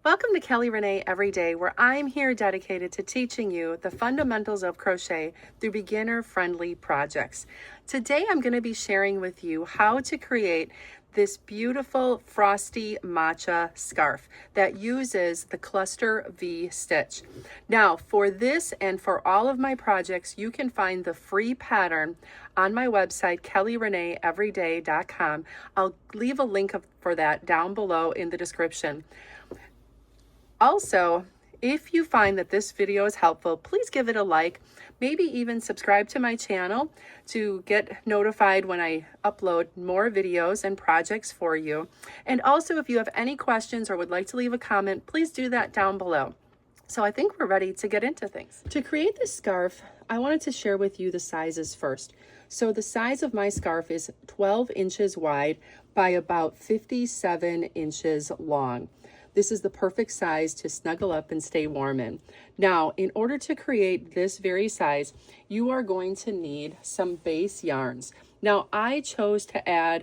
Welcome to Kelly Rene Everyday, where I'm here dedicated to teaching you the fundamentals of crochet through beginner-friendly projects. Today I'm going to be sharing with you how to create this beautiful Frosty Matcha Scarf that uses the cluster V stitch. Now, for this and for all of my projects, you can find the free pattern on my website, kellyreneeveryday.com. I'll leave a link for that down below in the description. Also, if you find that this video is helpful, please give it a like, maybe even subscribe to my channel to get notified when I upload more videos and projects for you. And also, if you have any questions or would like to leave a comment, please do that down below. So I think we're ready to get into things. To create this scarf, I wanted to share with you the sizes first. So the size of my scarf is 12 inches wide by about 57 inches long. This is the perfect size to snuggle up and stay warm in. Now, in order to create this very size, you are going to need some base yarns. Now, I chose to add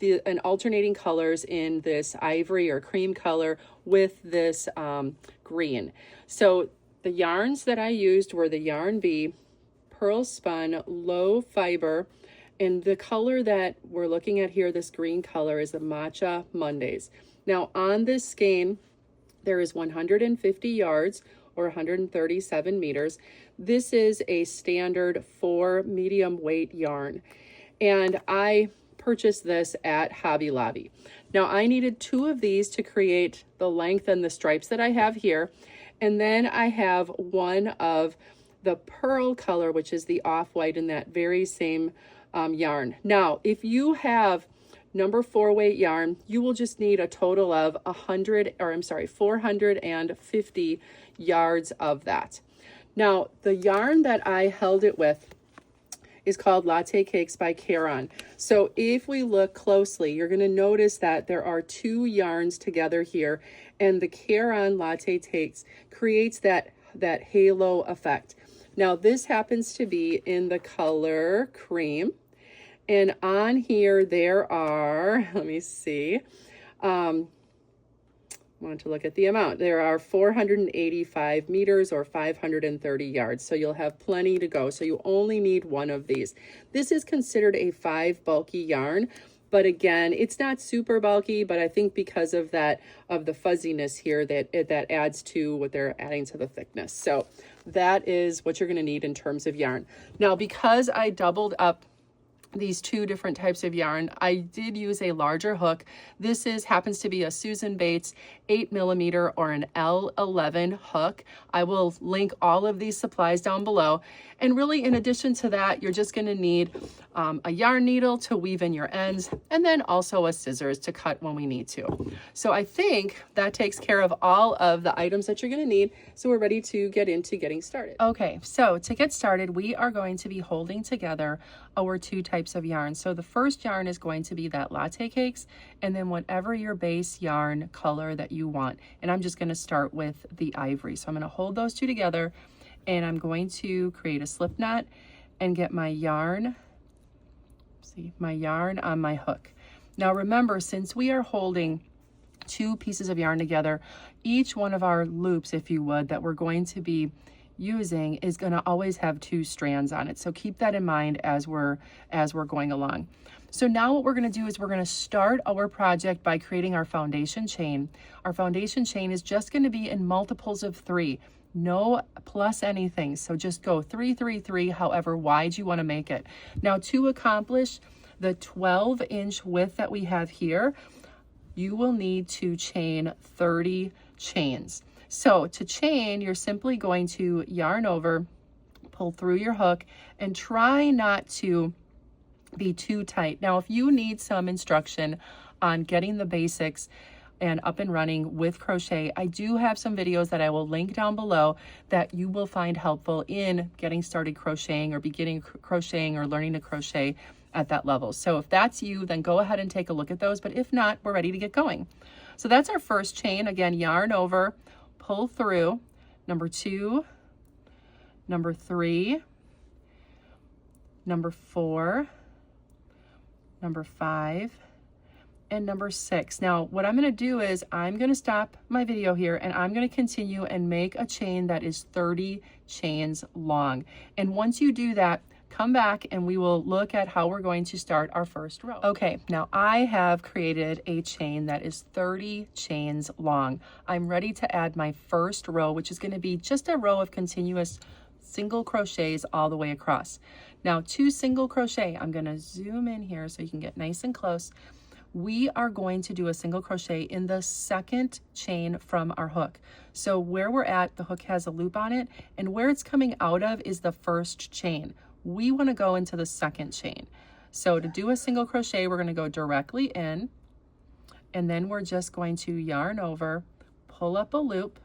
an alternating colors in this ivory or cream color with this green. So the yarns that I used were the Yarn Bee, Pearl Spun, Low Fiber, and the color that we're looking at here, this green color, is the Matcha Mondays. Now on this skein, there is 150 yards or 137 meters. This is a standard 4 medium weight yarn. And I purchased this at Hobby Lobby. Now I needed 2 of these to create the length and the stripes that I have here. And then I have one of the pearl color, which is the off-white in that very same yarn. Now, if you have number 4 weight yarn, you will just need a total of 450 yards of that. Now, the yarn that I held it with is called Latte Cakes by Caron. So if we look closely, you're going to notice that there are 2 yarns together here, and the Caron Latte Cakes creates that halo effect. Now, this happens to be in the color cream. And on here, there are, let me see, I want to look at the amount. There are 485 meters or 530 yards. So you'll have plenty to go. So you only need one of these. This is considered a 5 bulky yarn. But again, it's not super bulky, but I think because of the fuzziness here, that adds to what they're adding to the thickness. So that is what you're going to need in terms of yarn. Now, because I doubled up these 2 different types of yarn, I did use a larger hook. This happens to be a Susan Bates 8mm or an L11 hook. I will link all of these supplies down below. And really, in addition to that, you're just going to need a yarn needle to weave in your ends, and then also a scissors to cut when we need to. So I think that takes care of all of the items that you're going to need. So we're ready to get into getting started. Okay, so to get started, we are going to be holding together our 2 types of yarn. So the first yarn is going to be that Latte Cakes, and then whatever your base yarn color that you want. And I'm just going to start with the ivory. So I'm going to hold those 2 together, and I'm going to create a slip knot and get my yarn, my yarn on my hook. Now remember, since we are holding 2 pieces of yarn together, each one of our loops, if you would, that we're going to be using is going to always have 2 strands on it. So keep that in mind as we're going along. So now what we're going to do is we're going to start our project by creating our foundation chain. Our foundation chain is just going to be in multiples of 3. No plus anything. So just go 3, 3, 3, however wide you want to make it. Now, to accomplish the 12-inch width that we have here, you will need to chain 30 chains. So to chain, you're simply going to yarn over, pull through your hook, and try not to be too tight. Now, if you need some instruction on getting the basics and up and running with crochet, I do have some videos that I will link down below that you will find helpful in getting started crocheting or beginning crocheting or learning to crochet at that level. So if that's you, then go ahead and take a look at those. But if not, we're ready to get going. So that's our first chain. Again, yarn over, pull through, number 2, number 3, number 4, number 5, and number 6. Now, what I'm going to do is I'm going to stop my video here and I'm going to continue and make a chain that is 30 chains long. And once you do that, come back and we will look at how we're going to start our first row. Okay, now I have created a chain that is 30 chains long. I'm ready to add my first row, which is going to be just a row of continuous single crochets all the way across. Now, to single crochet, I'm going to zoom in here so you can get nice and close. We are going to do a single crochet in the second chain from our hook. So where we're at, the hook has a loop on it, and where it's coming out of is the first chain. We want to go into the second chain. So to do a single crochet, we're going to go directly in, and then we're just going to yarn over, pull up a loop,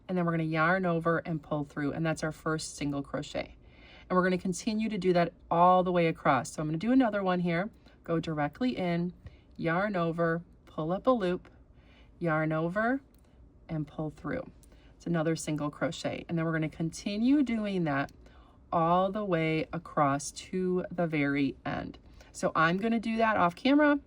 and then we're going to yarn over and pull through, and that's our first single crochet. And we're going to continue to do that all the way across. So I'm going to do another one here, go directly in, yarn over, pull up a loop, yarn over, and pull through. It's another single crochet. And then we're going to continue doing that all the way across to the very end. So I'm going to do that off camera,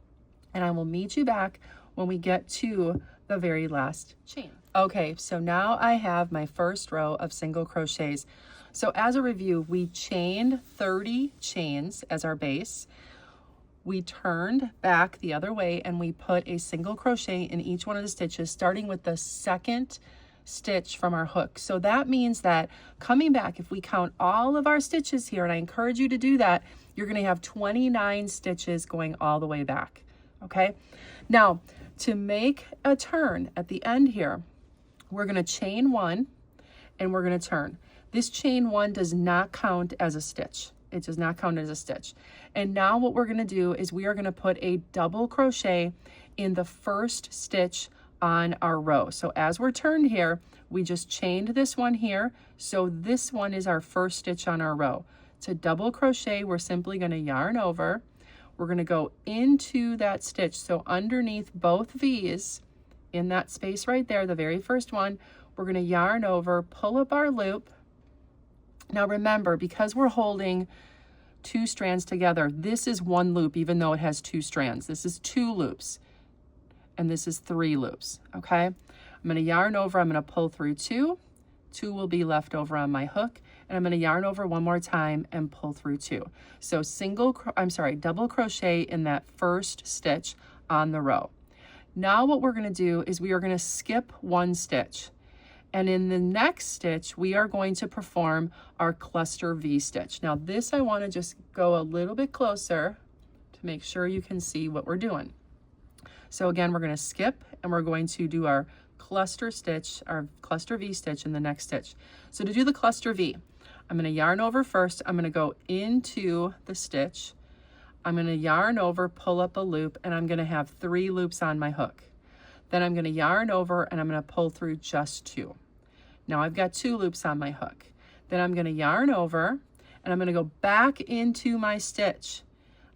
and I will meet you back when we get to the very last chain. Okay, so now I have my first row of single crochets. So as a review, we chained 30 chains as our base. We turned back the other way and we put a single crochet in each one of the stitches, starting with the second stitch from our hook. So that means that coming back, if we count all of our stitches here, and I encourage you to do that, you're going to have 29 stitches going all the way back. Okay, now to make a turn at the end here, we're going to chain 1 and we're going to turn. This chain 1 does not count as a stitch. It does not count as a stitch. And now what we're going to do is we are going to put a double crochet in the first stitch on our row. So as we're turned here, we just chained this one here. So this one is our first stitch on our row. To double crochet, we're simply going to yarn over. We're going to go into that stitch. So underneath both V's, in that space right there, the very first one, we're going to yarn over, pull up our loop. Now remember, because we're holding 2 strands together, this is 1 loop, even though it has 2 strands. This is 2 loops, and this is 3 loops, okay? I'm going to yarn over, I'm going to pull through 2. 2 will be left over on my hook, and I'm going to yarn over one more time and pull through 2. So double crochet in that first stitch on the row. Now what we're going to do is we are going to skip 1 stitch. And in the next stitch, we are going to perform our cluster V stitch. Now this, I want to just go a little bit closer to make sure you can see what we're doing. So again, we're going to skip and we're going to do our cluster stitch, our cluster V stitch in the next stitch. So to do the cluster V, I'm going to yarn over first. I'm going to go into the stitch. I'm going to yarn over, pull up a loop, and I'm going to have 3 loops on my hook. Then I'm going to yarn over and I'm going to pull through just 2. Now I've got 2 loops on my hook. Then I'm going to yarn over and I'm going to go back into my stitch.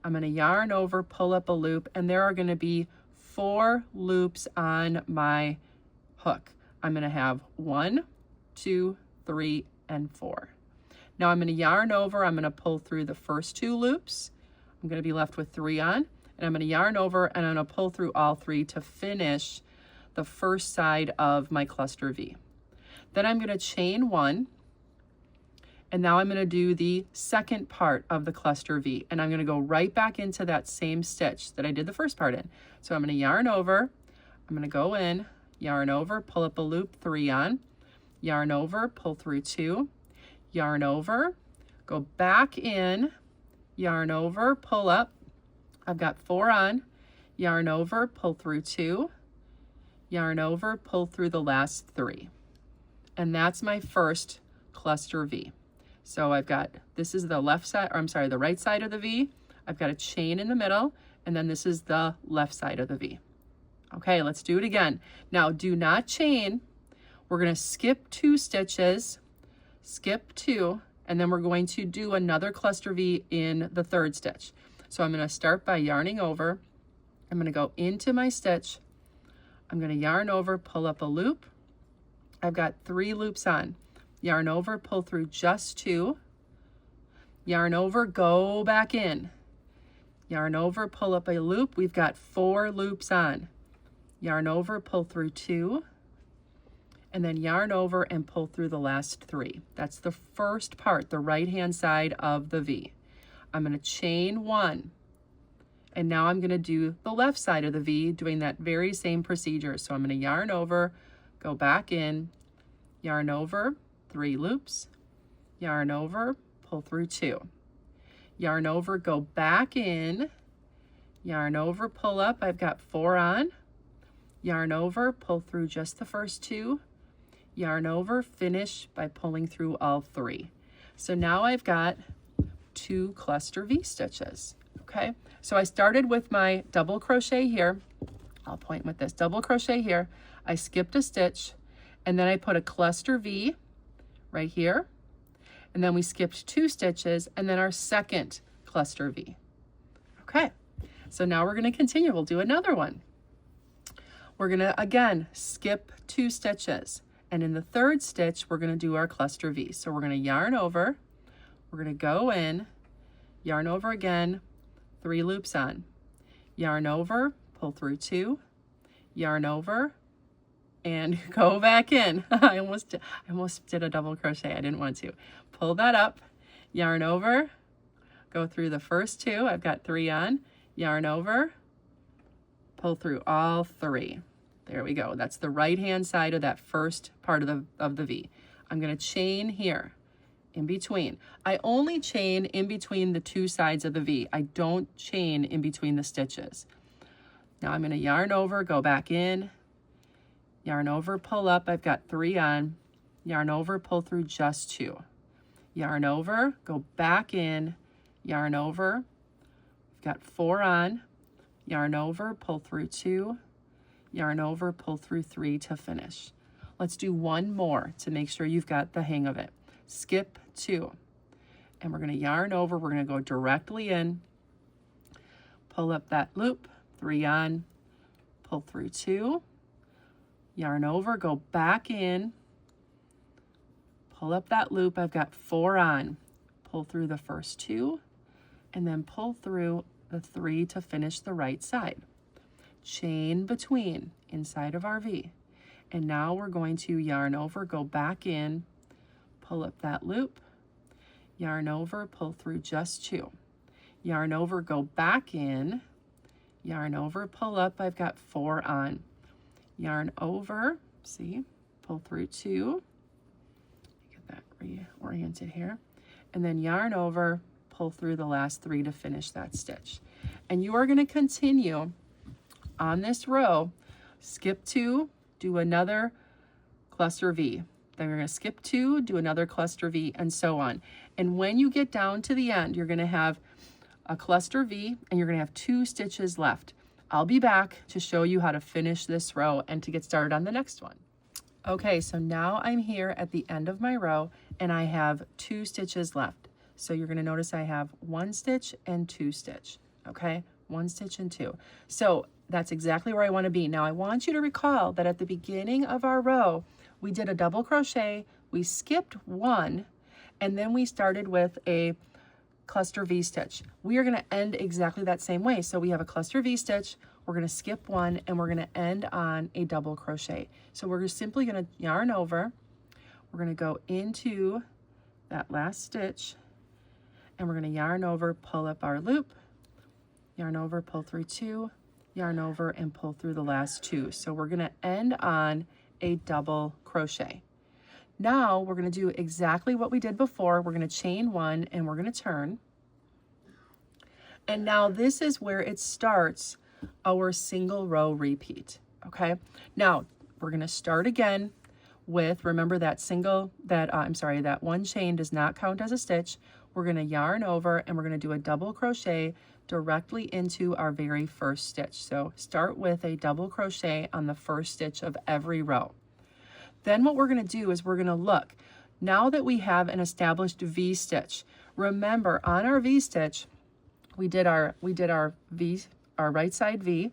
I'm going to yarn over, pull up a loop, and there are going to be 4 loops on my hook. I'm going to have 1, 2, 3, and 4. Now I'm going to yarn over, I'm going to pull through the first 2 loops. I'm going to be left with 3 on. And I'm going to yarn over and I'm going to pull through all 3 to finish the first side of my cluster V. Then I'm going to chain 1, and now I'm going to do the second part of the cluster V, and I'm going to go right back into that same stitch that I did the first part in. So I'm going to yarn over, I'm going to go in, yarn over, pull up a loop, 3 on, yarn over, pull through 2, yarn over, go back in, yarn over, pull up. I've got 4 on, yarn over, pull through 2, yarn over, pull through the last 3. And that's my first cluster V. So I've got, this is the left side, or I'm sorry, the right side of the V. I've got a chain in the middle, and then this is the left side of the V. Okay, let's do it again. Now do not chain. We're going to skip 2 stitches, skip 2, and then we're going to do another cluster V in the 3rd stitch. So I'm going to start by yarning over. I'm going to go into my stitch. I'm going to yarn over, pull up a loop. I've got 3 loops on. Yarn over, pull through just 2. Yarn over, go back in. yarn over, pull up a loop. We've got 4 loops on. Yarn over, pull through 2, and then yarn over and pull through the last 3. That's the first part, the right-hand side of the V. I'm going to chain 1, and now I'm going to do the left side of the V, doing that very same procedure. So I'm going to yarn over, go back in, yarn over, 3 loops, yarn over, pull through 2. Yarn over, go back in, yarn over, pull up. I've got 4 on. Yarn over, pull through just the first 2. Yarn over, finish by pulling through all 3. So now I've got 2 cluster V stitches. Okay, so I started with my double crochet here. I'll point with this double crochet here. I skipped a stitch, and then I put a cluster V right here, and then we skipped 2 stitches, and then our second cluster V. Okay, so now we're going to continue. We'll do another one. We're going to again skip 2 stitches, and in the 3rd stitch we're going to do our cluster V. So we're going to yarn over, we're going to go in, yarn over again, 3 loops on, yarn over, pull through 2, yarn over, and go back in. I almost did a double crochet. I didn't want to. Pull that up, yarn over, go through the first 2. I've got 3 on, yarn over, pull through all 3. There we go. That's the right-hand side of that first part of the V. I'm going to chain here in between. I only chain in between the 2 sides of the V. I don't chain in between the stitches. Now I'm going to yarn over, go back in, yarn over, pull up. I've got 3 on, yarn over, pull through just 2. Yarn over, go back in, yarn over. I've got 4 on, yarn over, pull through 2, yarn over, pull through 3 to finish. Let's do one more to make sure you've got the hang of it. Skip 2, and we're going to yarn over. We're going to go directly in, pull up that loop, 3 on, pull through 2, yarn over, go back in, pull up that loop. I've got 4 on, pull through the first 2, and then pull through the 3 to finish the right side. Chain between inside of our V. And now we're going to yarn over, go back in, pull up that loop, yarn over, pull through just 2. Yarn over, go back in, yarn over, pull up. I've got 4 on. Yarn over, see, pull through 2. Get that reoriented here. And then yarn over, pull through the last 3 to finish that stitch. And you are going to continue on this row, skip 2, do another cluster V. Then we're going to skip 2, do another cluster V, and so on. And when you get down to the end, you're going to have a cluster V, and you're going to have 2 stitches left. I'll be back to show you how to finish this row and to get started on the next one. Okay, so now I'm here at the end of my row, and I have 2 stitches left. So you're going to notice I have 1 stitch and 2 stitch. Okay, 1 stitch and 2. So that's exactly where I want to be. Now I want you to recall that at the beginning of our row, we did a double crochet, we skipped 1, and then we started with a cluster V stitch. We are going to end exactly that same way. So we have a cluster V stitch, we're going to skip 1, and we're going to end on a double crochet. So we're simply going to yarn over, we're going to go into that last stitch, and we're going to yarn over, pull up our loop, yarn over, pull through 2, yarn over, and pull through the last 2. So we're going to end on a double crochet. Now we're going to do exactly what we did before. We're going to chain 1, and we're going to turn. And now this is where it starts our single row repeat. Okay, now we're going to start again with, remember that that 1 chain does not count as a stitch. We're going to yarn over, and we're going to do a double crochet directly into our very first stitch. So start with a double crochet on the first stitch of every row. Then what we're going to do is we're going to look. Now that we have an established V stitch, remember on our V stitch, we did our V, our right side V.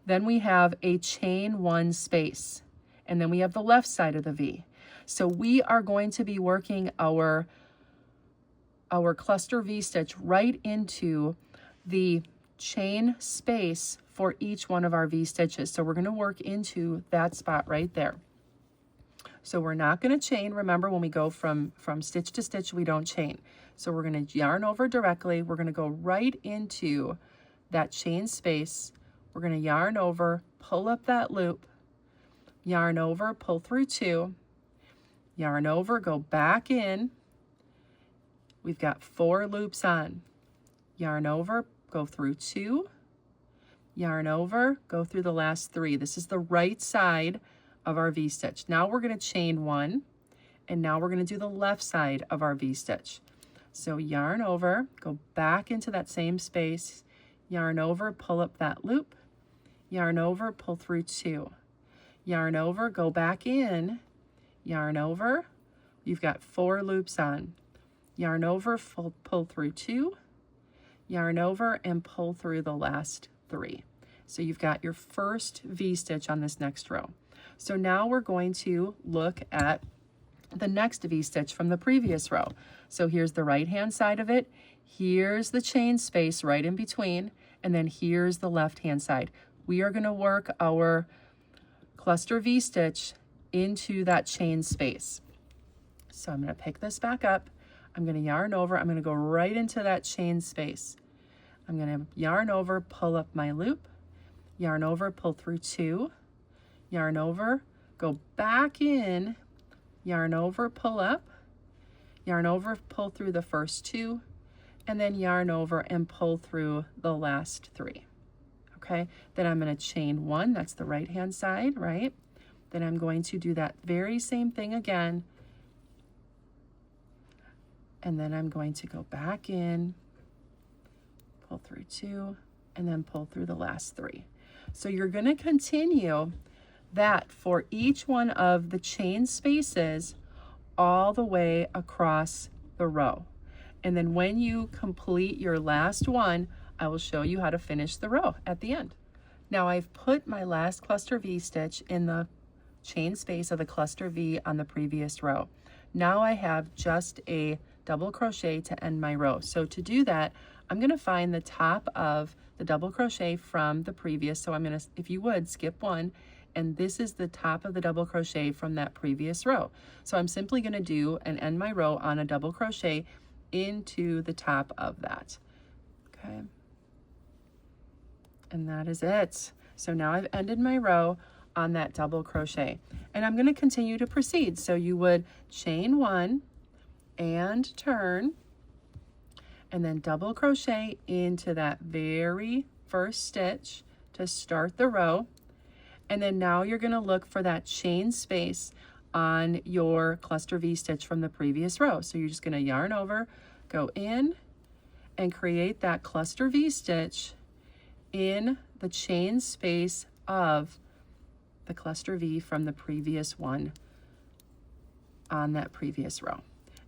Then we have a chain 1 space, and then we have the left side of the V. So we are going to be working our cluster V stitch right into the chain space for each one of our V-stitches. So we're going to work into that spot right there. So we're not going to chain. Remember, when we go from stitch to stitch, we don't chain. So we're going to yarn over directly. We're going to go right into that chain space. We're going to yarn over, pull up that loop, yarn over, pull through 2, yarn over, go back in. We've got 4 loops on. Yarn over, go through 2, yarn over, go through the last 3. This is the right side of our V-stitch. Now we're going to chain 1, and now we're going to do the left side of our V-stitch. So yarn over, go back into that same space, yarn over, pull up that loop, yarn over, pull through 2, yarn over, go back in, yarn over, you've got 4 loops on, yarn over, pull through 2, yarn over, and pull through the last 3. So you've got your first V-stitch on this next row. So now we're going to look at the next V-stitch from the previous row. So here's the right-hand side of it. Here's the chain space right in between, and then here's the left-hand side. We are going to work our cluster V-stitch into that chain space. So I'm going to pick this back up. I'm going to yarn over. I'm going to go right into that chain space. I'm going to yarn over, pull up my loop, yarn over, pull through 2, yarn over, go back in, yarn over, pull up, yarn over, pull through the first 2, and then yarn over and pull through the last 3. Okay, then I'm going to chain 1, that's the right hand side, right? Then I'm going to do that very same thing again, and then I'm going to go back in, pull through 2, and then pull through the last 3. So you're going to continue that for each one of the chain spaces all the way across the row. And then when you complete your last one, I will show you how to finish the row at the end. Now I've put my last cluster V stitch in the chain space of the cluster V on the previous row. Now I have just a double crochet to end my row. So to do that, I'm going to find the top of the double crochet from the previous. So I'm going to, if you would, skip 1, and this is the top of the double crochet from that previous row. So I'm simply going to do and end my row on a double crochet into the top of that. Okay. And that is it. So now I've ended my row on that double crochet, and I'm going to continue to proceed. So you would chain 1 and turn, and then double crochet into that very first stitch to start the row. And then now you're going to look for that chain space on your cluster V stitch from the previous row. So you're just going to yarn over, go in, and create that cluster V stitch in the chain space of the cluster V from the previous one on that previous row.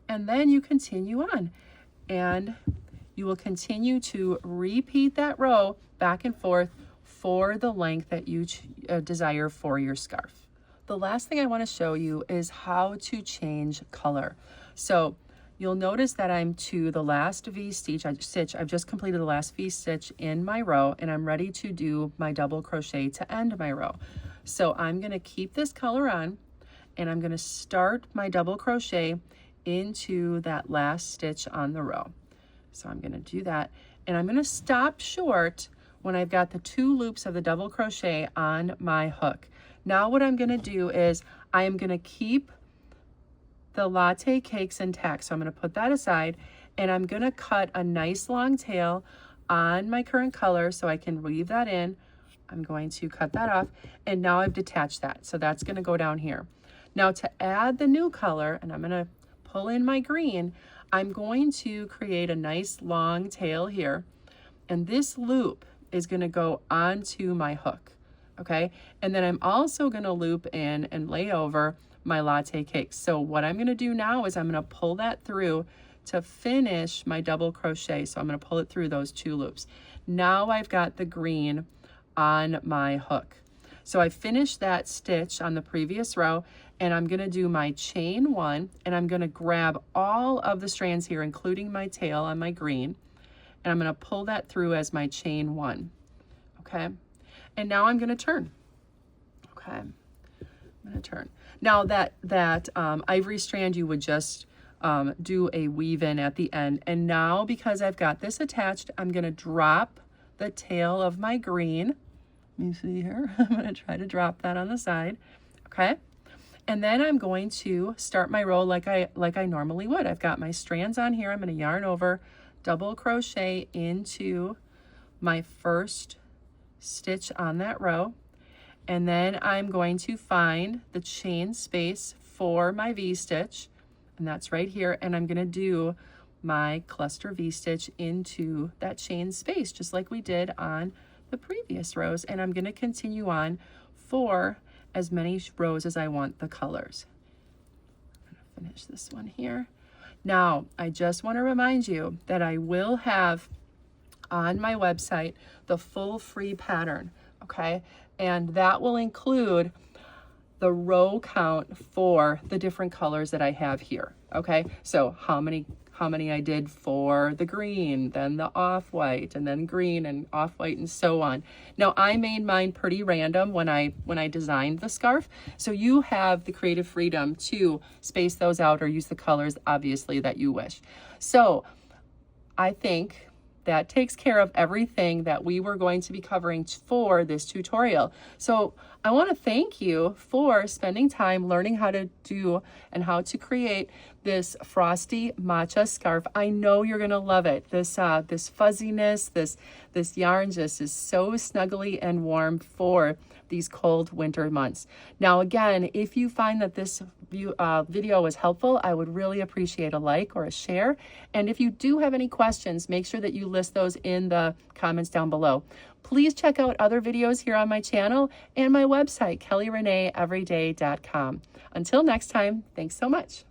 And then you continue on, and you will continue to repeat that row back and forth for the length that you desire for your scarf. The last thing I want to show you is how to change color. So you'll notice that I'm to the last V stitch. I've just completed the last V stitch in my row, and I'm ready to do my double crochet to end my row. So I'm going to keep this color on, and I'm going to start my double crochet into that last stitch on the row. So I'm going to do that, and I'm going to stop short when I've got the 2 loops of the double crochet on my hook. Now what I'm going to do is I am going to keep the latte cakes intact. So I'm going to put that aside, and I'm going to cut a nice long tail on my current color so I can weave that in. I'm going to cut that off, and now I've detached that. So that's going to go down here. Now to add the new color, and I'm going to pull in my green, I'm going to create a nice long tail here, and this loop is going to go onto my hook. Okay, and then I'm also going to loop in and lay over my latte cakes. So what I'm going to do now is I'm going to pull that through to finish my double crochet. So I'm going to pull it through those 2 loops. Now I've got the green on my hook. So I finished that stitch on the previous row, and I'm going to do my chain 1, and I'm going to grab all of the strands here, including my tail on my green, and I'm going to pull that through as my chain 1. Okay, and now I'm going to turn. Okay, I'm going to turn. Now that ivory strand, you would just do a weave in at the end. And now, because I've got this attached, I'm going to drop the tail of my green. Let me see here. I'm going to try to drop that on the side. Okay. And then I'm going to start my row like I normally would. I've got my strands on here. I'm going to yarn over, double crochet into my first stitch on that row. And then I'm going to find the chain space for my V-stitch, and that's right here. And I'm going to do my cluster V-stitch into that chain space, just like we did on the previous rows. And I'm going to continue on for as many rows as I want the colors. I'm going to finish this one here. Now, I just want to remind you that I will have on my website the full free pattern, okay? And that will include the row count for the different colors that I have here, okay? So how many I did for the green, then the off-white, and then green and off-white, and so on. Now, I made mine pretty random when I designed the scarf, so you have the creative freedom to space those out or use the colors, obviously, that you wish. So I think that takes care of everything that we were going to be covering for this tutorial. So I want to thank you for spending time learning how to do and how to create this Frosty Matcha Scarf. I know you're going to love it. This fuzziness, this yarn just is so snuggly and warm for these cold winter months. Now, again, if you find that this video was helpful, I would really appreciate a like or a share. And if you do have any questions, make sure that you list those in the comments down below. Please check out other videos here on my channel and my website, kellyreneeeveryday.com. Until next time, thanks so much.